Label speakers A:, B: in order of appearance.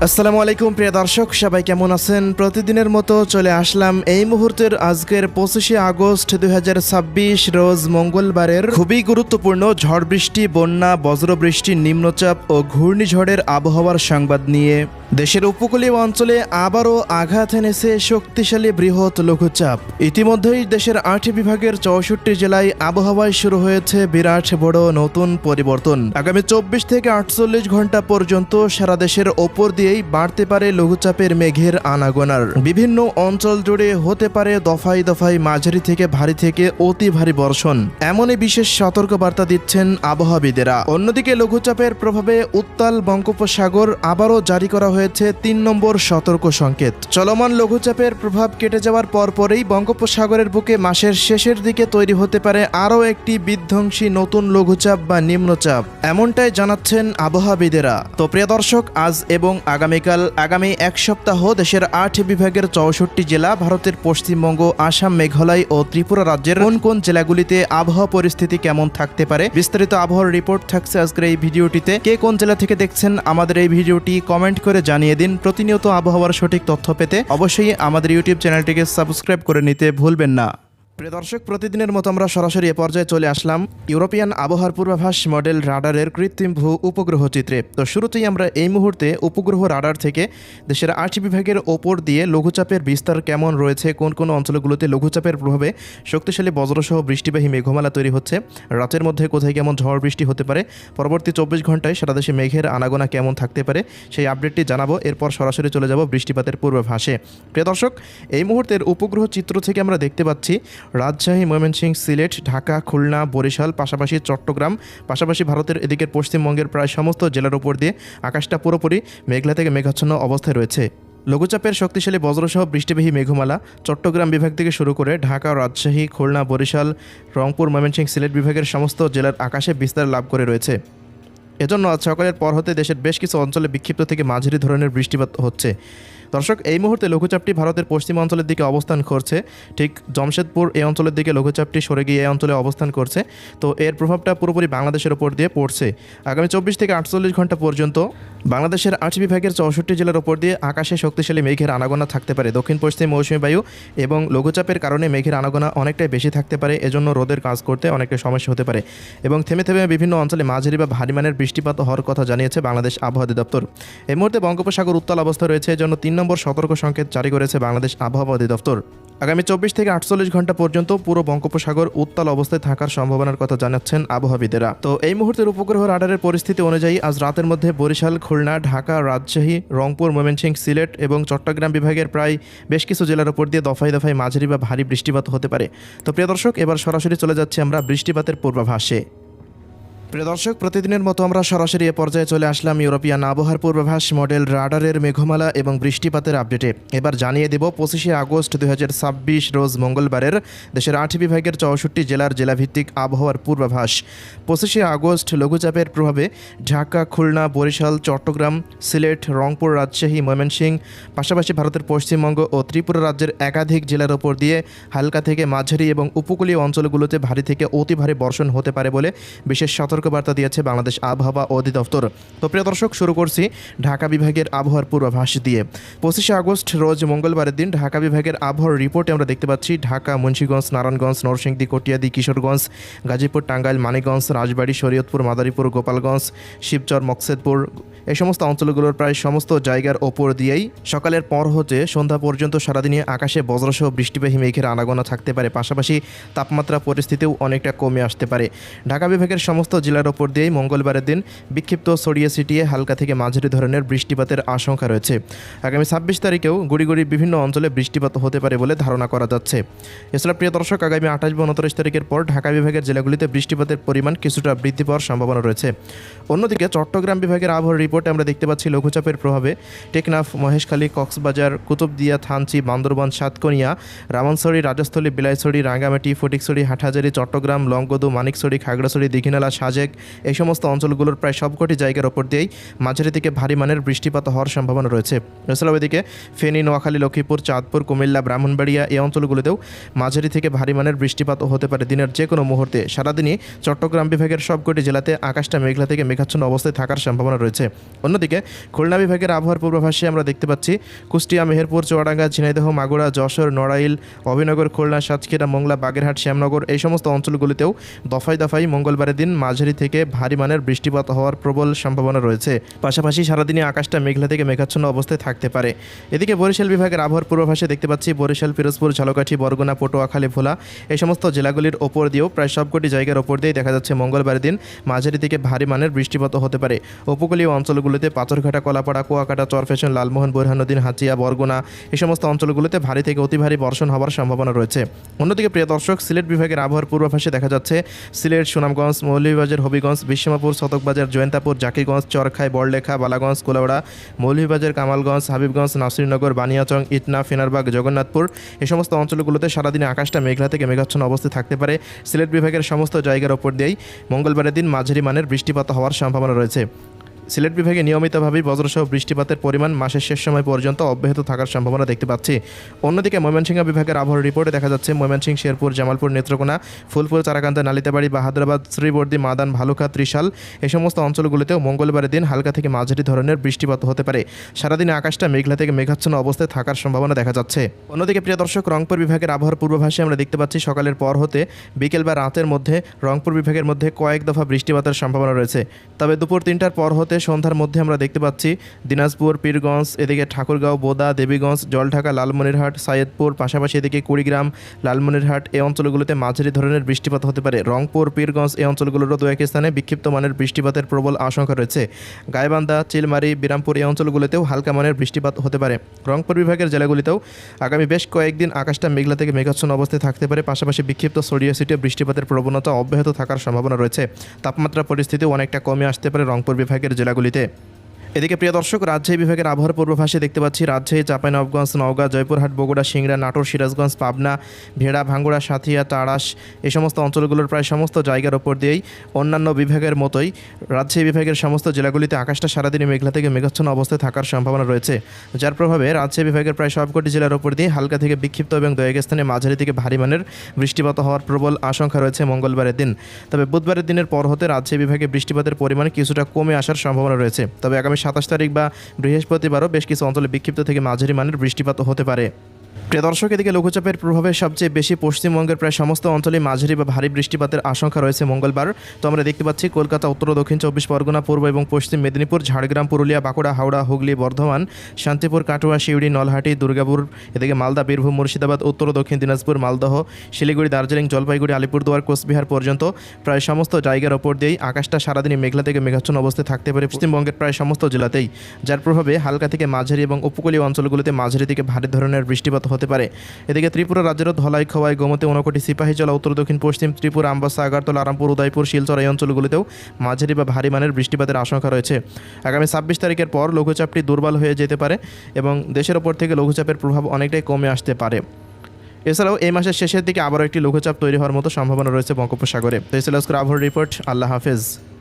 A: আসসালামু আলাইকুম প্রিয় দর্শক, সবাই কেমন আছেন? প্রতিদিনের মতো চলে আসলাম এই মুহূর্তের আজকের 25শে আগস্ট 2026 রোজ মঙ্গলবারের খুবই গুরুত্বপূর্ণ ঝড় বৃষ্টি, বন্যা, বজ্রবৃষ্টি, নিম্নচাপ ও ঘূর্ণিঝড়ের আবহাওয়ার সংবাদ নিয়ে। দেশের উপকূলীয় অঞ্চলে আবারও আঘাত এনেছে শক্তিশালী বৃহৎ লঘুচাপ। ইতিমধ্যেই দেশের 8 বিভাগের 64 জেলায় আবহাওয়ায় শুরু হয়েছে বিরাট বড় নতুন পরিবর্তন। আগামী 24 থেকে 48 ঘন্টা পর্যন্ত সারা দেশের ওপর দিয়েই বাড়তে পারে লঘুচাপের মেঘের আনাগোনার। বিভিন্ন অঞ্চল জুড়ে হতে পারে দফায় দফায় মাঝারি থেকে ভারী থেকে অতি ভারী বর্ষণ, এমনই বিশেষ সতর্কবার্তা দিচ্ছেন আবহাওয়াবিদেরা। অন্যদিকে লঘুচাপের প্রভাবে উত্তাল বঙ্গোপসাগর আবারও জারি করা হয়েছে 3 নম্বর সতর্ক সংকেত। চলমান লঘুচাপের প্রভাব কেটে যাওয়ার পরপরই বঙ্গোপসাগরের বুকে মাসের শেষের দিকে তৈরি হতে পারে আরও একটি বিধ্বংসী নতুন লঘুচাপ বা নিম্নচাপ, এমনটাই জানাচ্ছেন আবহাওয়াবিদেরা। তো প্রিয় দর্শক, আজ এবং আগামী এক সপ্তাহ দেশের 8 বিভাগের 64 জেলা, ভারতের পশ্চিমবঙ্গ, আসাম, মেঘালয় ও ত্রিপুরা রাজ্যের কোন কোন জেলাগুলিতে আবহাওয়া পরিস্থিতি কেমন থাকতে পারে বিস্তারিত আবহাওয়ার রিপোর্ট থাকছে আজকের এই ভিডিওটিতে। কে কোন জেলা থেকে দেখছেন আমাদের এই ভিডিওটি কমেন্ট করে জানিয়ে দিন। প্রতিনিয়ত আবহাওয়ার সঠিক তথ্য পেতে অবশ্যই আমাদের ইউটিউব চ্যানেলটিকে সাবস্ক্রাইব করে নিতে ভুলবেন না। প্রিয় দর্শক, প্রতিদিনের মতো আমরা সরাসরি এ পর্যায়ে চলে আসলাম ইউরোপিয়ান আবহাওয়ার পূর্বাভাস মডেল রাডারের কৃত্রিম ভূ উপগ্রহ চিত্রে। তো শুরুতেই আমরা এই মুহূর্তে উপগ্রহ রাডার থেকে দেশের 8 বিভাগের ওপর দিয়ে লঘুচাপের বিস্তার কেমন রয়েছে, কোন কোন অঞ্চলগুলোতে লঘুচাপের প্রভাবে শক্তিশালী বজ্রসহ বৃষ্টিবাহী মেঘমালা তৈরি হচ্ছে, রাতের মধ্যে কোথায় কেমন ঝড় বৃষ্টি হতে পারে, পরবর্তী 24 ঘন্টায় সারা দেশে মেঘের আনাগোনা কেমন থাকতে পারে, সেই আপডেটটি জানাবো। এরপর সরাসরি চলে যাব বৃষ্টিপাতের পূর্বাভাসে। প্রিয় দর্শক, এই মুহূর্তের উপগ্রহ চিত্র থেকে আমরা দেখতে পাচ্ছি রাজশাহী, ময়মনসিংহ, সিলেট, ঢাকা, খুলনা, বরিশাল, পাশাপাশি চট্টগ্রাম, পাশাপাশি ভারতের এদিকের পশ্চিমবঙ্গের প্রায় সমস্ত জেলার উপর দিয়ে আকাশটা পুরোপুরি মেঘলা থেকে মেঘাচ্ছন্ন অবস্থায় রয়েছে। লঘুচাপের শক্তিশালী বজ্রসহ বৃষ্টিবাহী মেঘমালা চট্টগ্রাম বিভাগ থেকে শুরু করে ঢাকা, রাজশাহী, খুলনা, বরিশাল, রংপুর, ময়মনসিংহ, সিলেট বিভাগের সমস্ত জেলার আকাশে বিস্তার লাভ করে রয়েছে। এজন্য আজ সকালের পর হতে দেশের বেশ কিছু অঞ্চলে বিক্ষিপ্ত থেকে মাঝারি ধরনের বৃষ্টিপাত হচ্ছে। দর্শক, এই মুহূর্তে লঘুচাপটি ভারতের পশ্চিম অঞ্চলের দিকে অবস্থান করছে। ঠিক জমশেদপুর এই অঞ্চলের দিকে লঘুচাপটি সরে গিয়ে এই অঞ্চলে অবস্থান করছে। তো এর প্রভাবটা পুরোপুরি বাংলাদেশের ওপর দিয়ে পড়ছে। আগামী 24 থেকে 48 ঘন্টা পর্যন্ত বাংলাদেশের 8 বিভাগের 64 জেলার ওপর দিয়ে আকাশে শক্তিশালী মেঘের আনাগোনা থাকতে পারে। দক্ষিণ পশ্চিম মৌসুমী বায়ু এবং লঘুচাপের কারণে মেঘের আনাগোনা অনেকটাই বেশি থাকতে পারে। এজন্য রোদের কাজ করতে অনেকটা সমস্যা হতে পারে এবং থেমে থেমে বিভিন্ন অঞ্চলে মাঝারি বা ভারী মানের বৃষ্টিপাত হওয়ার কথা জানিয়েছে বাংলাদেশ আবহাওয়া অধিদপ্তর। এই মুহূর্তে বঙ্গোপসাগর উত্তাল অবস্থায় রয়েছে, এজন্য 3 নম্বর সতর্ক সংকেত জারি করেছে বাংলাদেশ আবহাওয়া অধিদপ্তর। আগামী 24 থেকে 48 ঘন্টা পর্যন্ত পুরো বঙ্গোপসাগর উত্তাল অবস্থায় থাকার সম্ভাবনার কথা জানাচ্ছেন আবহাওয়াবিদেরা। তো এই মুহূর্তের উপগ্রহ রাডারের পরিস্থিতি অনুযায়ী আজ রাতের মধ্যে বরিশাল, খুলনা, ঢাকা, রাজশাহী, রংপুর, ময়মনসিংহ, সিলেট এবং চট্টগ্রাম বিভাগের প্রায় বেশ কিছু জেলার উপর দিয়ে দফায় দফায় মাঝারি বা ভারী বৃষ্টিপাত হতে পারে। তো প্রিয় দর্শক, এবার সরাসরি চলে যাচ্ছি আমরা বৃষ্টিপাতের পূর্বাভাসে। প্রিয় দর্শক, প্রতিদিনের মতো আমরা সরাসরি এ পর্যায়ে চলে আসলাম ইউরোপিয়ান আবহাওয়ার পূর্বাভাস মডেল রাডারের মেঘমালা এবং বৃষ্টিপাতের আপডেটে। এবার জানিয়ে দেব 25শে আগস্ট 2026 রোজ মঙ্গলবারের দেশের 8 বিভাগের 64 জেলার জেলাভিত্তিক আবহাওয়ার পূর্বাভাস। 25শে আগস্ট লঘুচাপের প্রভাবে ঢাকা, খুলনা, বরিশাল, চট্টগ্রাম, সিলেট, রংপুর, রাজশাহী, ময়মনসিংহ, পাশাপাশি ভারতের পশ্চিমবঙ্গ ও ত্রিপুরা রাজ্যের একাধিক জেলার ওপর দিয়ে হালকা থেকে মাঝারি এবং উপকূলীয় অঞ্চলগুলোতে ভারী থেকে অতি ভারী বর্ষণ হতে পারে বলে বিশেষ সতর্কবার্তা দিয়েছে বাংলাদেশ আবহাওয়া অধিদপ্তর। তো প্রিয় দর্শক, শুরু করছি ঢাকা বিভাগের আবহাওয়ার পূর্বাভাস দিয়ে। 25শে আগস্ট রোজ মঙ্গলবারের দিন ঢাকা বিভাগের আবহাওয়ার রিপোর্টে আমরা দেখতে পাচ্ছি ঢাকা, মুন্সিগঞ্জ, নারায়ণগঞ্জ, নরসিংদী, কটিয়াদি, কিশোরগঞ্জ, গাজীপুর, টাঙ্গাইল, মানিকগঞ্জ, রাজবাড়ী, শরীয়তপুর, মাদারীপুর, গোপালগঞ্জ, শিবচর, মকসেদপুর এই সমস্ত অঞ্চলগুলোর প্রায় সমস্ত জায়গার ওপর দিয়েই সকালের পর হতে সন্ধ্যা পর্যন্ত সারাদিনে আকাশে বজ্রসহ বৃষ্টিবাহী মেঘের আনাগোনা থাকতে পারে। পাশাপাশি তাপমাত্রা পরিস্থিতিও অনেকটা কমে আসতে পারে। ঢাকা বিভাগের সমস্ত জেলার ওপর দিয়েই মঙ্গলবারের দিন বিক্ষিপ্ত ছড়িয়ে ছিটিয়ে হালকা থেকে মাঝারি ধরনের বৃষ্টিপাতের আশঙ্কা রয়েছে। আগামী 26 তারিখেও গুড়ি গুড়ি বিভিন্ন অঞ্চলে বৃষ্টিপাত হতে পারে বলে ধারণা করা যাচ্ছে। এছাড়া প্রিয় দর্শক, আগামী 28 বা 29 তারিখের পর ঢাকা বিভাগের জেলাগুলিতে বৃষ্টিপাতের পরিমাণ কিছুটা বৃদ্ধি পাওয়ার সম্ভাবনা রয়েছে। অন্যদিকে চট্টগ্রাম বিভাগের আবহাওয়ার রিপোর্টে আমরা দেখতে পাচ্ছি লঘুচাপের প্রভাবে টেকনাফ, মহেশখালী, কক্সবাজার, কুতুবদিয়া, থানচি, বান্দরবান, সাতকনিয়া, রামনছড়ি, রাজস্থলী, বিলাইছড়ি, রাঙ্গামাটি, ফটিকছড়ি, হাটহাজারী, চট্টগ্রাম, লংগদু, মানিকছড়ি, খাগড়াছড়ি, দীঘিনালা, সাজেক, সাজেক এই সমস্ত অঞ্চলগুলোর প্রায় সবকটি জায়গার ওপর দিয়েই মাঝারি থেকে ভারী মানের বৃষ্টিপাত হওয়ার সম্ভাবনা রয়েছে। এছাড়াও এদিকে ফেনী, নোয়াখালী, লক্ষ্মীপুর, চাঁদপুর, কুমিল্লা, ব্রাহ্মণবাড়িয়া এই অঞ্চলগুলোতেও মাঝারি থেকে ভারী মানের বৃষ্টিপাত হতে পারে দিনের যে কোনো মুহূর্তে। সারাদিনই চট্টগ্রাম বিভাগের সবকটি জেলাতে আকাশটা মেঘলা থেকে মেঘাচ্ছন্ন অবস্থায় থাকার সম্ভাবনা রয়েছে। অন্যদিকে খুলনা বিভাগের আবহাওয়ার পূর্বাভাসে আমরা দেখতে পাচ্ছি কুষ্টিয়া, মেহেরপুর, চুয়াডাঙ্গা, ঝিনাইদহ, মাগুরা, যশোর, নড়াইল, অভিনগর, খুলনা, সাতক্ষীরা, মোংলা, বাগেরহাট, শ্যামনগর এই সমস্ত অঞ্চলগুলিতেও দফায় দফায় মঙ্গলবারের দিন মাঝারি থেকে ভারী মানের বৃষ্টিপাত হওয়ার প্রবল সম্ভাবনা রয়েছে। পাশাপাশি সারাদিনই আকাশটা মেঘলা থেকে মেঘাচ্ছন্ন অবস্থায় থাকতে পারে। এদিকে বরিশাল বিভাগের আবহাওয়ার পূর্বাভাসে দেখতে পাচ্ছি বরিশাল, পিরোজপুর, ঝালকাঠি, বরগুনা, পটুয়াখালী, ভোলা এই সমস্ত জেলাগুলির ওপর দিয়েও প্রায় সবকটি জায়গার ওপর দিয়ে দেখা যাচ্ছে মঙ্গলবারের দিন মাঝারি থেকে ভারী মানের বৃষ্টিপাত হতে পারে। উপকূলীয় অঞ্চলগুলিতে পাথরঘাটা, কলাপাড়া, কুয়াকাটা, চরফ্যাশন, লালমোহন, বোরহানুদ্দিন, হাতিয়া, বরগুনা এই সমস্ত অঞ্চলগুলিতে ভারী থেকে অতি ভারী বর্ষণ হওয়ার সম্ভাবনা রয়েছে। অন্যদিকে প্রিয় দর্শক, সিলেট বিভাগের আবহাওয়ার পূর্বাভাসে দেখা যাচ্ছে সিলেট, সুনামগঞ্জ, মৌলভীবাজার, হবিগঞ্জ, বিশ্বমাপুর, সতকবাজার, জয়ন্তাপুর, জাকিগঞ্জ, চরখাই, বড়লেখা, বালাগঞ্জ, কোলাউড়া, মৌলভীবাজার, কামালগঞ্জ, হাবিবগঞ্জ, নাসিরনগর, বানিয়াচং, ইটনা, ফেনারবাগ, জগন্নাথপুর এই সমস্ত অঞ্চলগুলোতে সারাদিনে আকাশটা মেঘলা থেকে মেঘাচ্ছন্ন অবস্থায় থাকতে পারে। সিলেট বিভাগের সমস্ত জায়গার ওপর দিয়েই মঙ্গলবারের দিন মাঝারি মানের বৃষ্টিপাত হওয়ার সম্ভাবনা রয়েছে। সিলেট বিভাগে নিয়মিতভাবেই বজ্রসহ বৃষ্টিপাতের পরিমাণ মাসের শেষ সময় পর্যন্ত অব্যাহত থাকার সম্ভাবনা দেখতে পাচ্ছি। অন্যদিকে ময়মনসিংহ বিভাগের আবহাওয়ার রিপোর্টে দেখা যাচ্ছে ময়মনসিংহ, শেরপুর, জামালপুর, নেত্রকোনা, ফুলপুর, চারাকান্দা, নালিতাবাড়ি, বাহাদুরাবাদ, শ্রীবর্দী, মাদান, ভালুকা, ত্রিশাল এই সমস্ত অঞ্চলগুলিতেও মঙ্গলবারের দিন হালকা থেকে মাঝারি ধরনের বৃষ্টিপাত হতে পারে। সারাদিনে আকাশটা মেঘলা থেকে মেঘাচ্ছন্ন অবস্থায় থাকার সম্ভাবনা দেখা যাচ্ছে। অন্যদিকে প্রিয় দর্শক, রংপুর বিভাগের আবহাওয়ার পূর্বাভাসে আমরা দেখতে পাচ্ছি সকালের পর হতে বিকেল বা রাতের মধ্যে রংপুর বিভাগের মধ্যে কয়েক দফা বৃষ্টিপাতের সম্ভাবনা রয়েছে। তবে দুপুর 3টার পর হতে সন্ধ্যার মধ্যে আমরা দেখতে পাচ্ছি দিনাজপুর, পীরগঞ্জ, এদিকে ঠাকুরগাঁও, বোদা, দেবীগঞ্জ, জলঢাকা, লালমনিরহাট, সাইয়দপুর, পাশাপাশি এদিকে কুড়িগ্রাম, লালমনিরহাট এই অঞ্চলগুলোতে মাঝারি ধরনের বৃষ্টিপাত হতে পারে। রংপুর, পীরগঞ্জ এই অঞ্চলগুলোরও দু এক স্থানে বিক্ষিপ্ত মানের বৃষ্টিপাতের প্রবল আশঙ্কা রয়েছে। গাইবান্ধা, চিলমারি, বিরামপুর এই অঞ্চলগুলোতেও হালকা মানের বৃষ্টিপাত হতে পারে। রংপুর বিভাগের জেলাগুলিতেও আগামী বেশ কয়েকদিন আকাশটা মেঘলা থেকে মেঘাচ্ছন্ন অবস্থায় থাকতে পারে। পাশাপাশি বিক্ষিপ্ত ছড়িয়ে ছিটিয়ে বৃষ্টিপাতের প্রবণতা অব্যাহত থাকার সম্ভাবনা রয়েছে। তাপমাত্রা পরিস্থিতিও অনেকটা কমে আসতে পারে রংপুর বিভাগের জেলাগুলিতে। এদিকে প্রিয় দর্শক, রাজশাহী বিভাগের আবহাওয়ার পূর্বাভাসে দেখতে পাচ্ছি রাজশাহী, চাঁপাইনবাবগঞ্জ, নওগাঁ, জয়পুরহাট, বগুড়া, সিংড়া, নাটোর, সিরাজগঞ্জ, পাবনা, ভেড়া, ভাঙ্গুড়া, সাথিয়া, তাড়াশ এই সমস্ত অঞ্চলগুলোর প্রায় সমস্ত জায়গার ওপর দিয়েই অন্যান্য বিভাগের মতোই রাজশাহী বিভাগের সমস্ত জেলাগুলিতে আকাশটা সারাদিনই মেঘলা থেকে মেঘাচ্ছন্ন অবস্থায় থাকার সম্ভাবনা রয়েছে, যার প্রভাবে রাজশাহী বিভাগের প্রায় সবকটি জেলার ওপর দিয়ে হালকা থেকে বিক্ষিপ্ত এবং দু এক স্থানে মাঝারি থেকে ভারী মানের বৃষ্টিপাত হওয়ার প্রবল আশঙ্কা রয়েছে মঙ্গলবারের দিন। তবে বুধবারের দিনের পর হতে রাজশাহী বিভাগে বৃষ্টিপাতের পরিমাণ কিছুটা কমে আসার সম্ভাবনা রয়েছে। তবে আগামী 27 তারিখ বা বৃহস্পতিবারও বেশ কিছু অঞ্চলে বিক্ষিপ্ত থেকে মাঝারি মানের বৃষ্টিপাত হতে পারে। প্রিয় দর্শক, এদিকে লঘুচাপের প্রভাবে সবচেয়ে বেশি পশ্চিমবঙ্গের প্রায় সমস্ত অঞ্চলে মাঝারি বা ভারী বৃষ্টিপাতের আশঙ্কা রয়েছে মঙ্গলবার। তো আমরা দেখতে পাচ্ছি কলকাতা, উত্তর ও দক্ষিণ 24 পরগনা, পূর্ব এবং পশ্চিম মেদিনীপুর, ঝাড়গ্রাম, পুরুলিয়া, বাঁকুড়া, হাওড়া, হুগলি, বর্ধমান, শান্তিপুর, কাটুয়া, শিউড়ি, নলহাটি, দুর্গাপুর, এদিকে মালদা, বীরভূম, মুর্শিদাবাদ, উত্তর ও দক্ষিণ দিনাজপুর, মালদহ, শিলিগুড়ি, দার্জিলিং, জলপাইগুড়ি, আলিপুরদুয়ার, কোচবিহার পর্যন্ত প্রায় সমস্ত জায়গার ওপর দিয়েই আকাশটা সারাদিনই মেঘলা থেকে মেঘাচ্ছন্ন অবস্থায় থাকতে পারে পশ্চিমবঙ্গের প্রায় সমস্ত জেলাতেই, যার প্রভাবে হালকা থেকে মাঝারি এবং উপকূলীয় অঞ্চলগুলিতে মাঝারি থেকে ভারী ধরনের বৃষ্টিপাত হতে পারে। এদিকে ত্রিপুরা রাজ্যের ধলাই, খোয়াই, গোমতী, ঊনকোটি, সিপাহীজলা, উত্তর দক্ষিণ পশ্চিম ত্রিপুরা, আমবাসা, আগারতলা, আরামপুর, উদয়পুর, শিলচর এই অঞ্চলগুলিতেও মাঝারি বা ভারী মানের বৃষ্টিপাতের আশঙ্কা রয়েছে। আগামী 26 তারিখের পর লঘুচাপটি দুর্বল হয়ে যেতে পারে এবং দেশের ওপর থেকে লঘুচাপের প্রভাব অনেকটাই কমে আসতে পারে। এছাড়াও এই মাসের শেষের দিকে আবারও একটি লঘুচাপ তৈরি হওয়ার মতো সম্ভাবনা রয়েছে বঙ্গোপসাগরে। তো এই ছিল আজকের আবহাওয়ার রিপোর্ট। আল্লাহ হাফেজ।